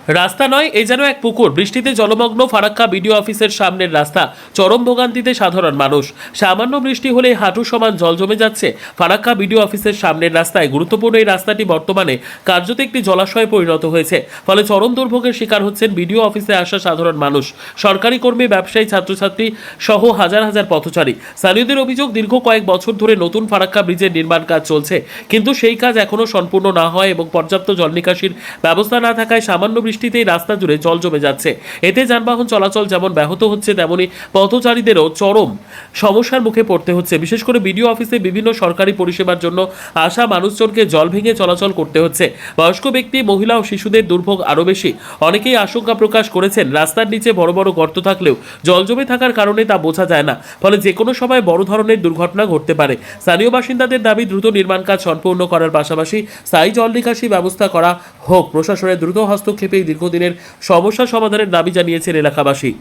রাস্তা নয়, এ যেন এক পুকুর। বৃষ্টিতে জলমগ্ন ফারাক্কা বিডিও অফিসের সামনের রাস্তা। চরম ভোগান্তিতে সাধারণ মানুষ। সামান্য বৃষ্টি হলে হাঁটু সমান জল জমে যাচ্ছে ফারাক্কা বিডিও অফিসের সামনের রাস্তায়। গুরুত্বপূর্ণ এই রাস্তাটি বর্তমানে কার্যত একটি জলাশয়ে পরিণত হয়েছে। ফলে চরম দুর্ভোগের শিকার হচ্ছেন বিডিও অফিসে আসা সাধারণ মানুষ, সরকারি কর্মী, ব্যবসায়ী, ছাত্রছাত্রী সহ হাজার হাজার পথচারী। স্থানীয়দের অভিযোগ, দীর্ঘ কয়েক বছর ধরে নতুন ফারাক্কা ব্রিজের নির্মাণ কাজ চলছে, কিন্তু সেই কাজ এখনও সম্পূর্ণ না হয় এবং পর্যাপ্ত জল নিকাশির ব্যবস্থা না থাকায় সামান্য বৃষ্টিতেই রাস্তা জুড়ে জল জমে যাচ্ছে। এতে যানবাহন চলাচল যেমন ব্যাহত হচ্ছে, তেমনি পথচারীদেরও চরম সমস্যার মুখে পড়তে হচ্ছে। বিশেষ করে বিডিও অফিসে বিভিন্ন সরকারি পরিষেবার জন্য আসা মানুষজনকে জল ভেঙে চলাচল করতে হচ্ছে। বয়স্ক ব্যক্তি, মহিলা ও শিশুদের দুর্ভোগ আরও বেশি। অনেকেই আশঙ্কা প্রকাশ করেছেন, রাস্তার নিচে বড় বড় গর্ত থাকলেও জল জমে থাকার কারণে তা বোঝা যায় না, ফলে যে কোনো সময় বড় ধরনের দুর্ঘটনা ঘটতে পারে। স্থানীয় বাসিন্দাদের দাবি, দ্রুত নির্মাণ কাজ সম্পূর্ণ করার পাশাপাশি স্থায়ী জল নিকাশি ব্যবস্থা করা হোক। প্রশাসনের দ্রুত হস্তক্ষেপে দীর্ঘদিনের সমস্যা সমাধানের দাবি জানিয়েছেন এলাকাবাসী।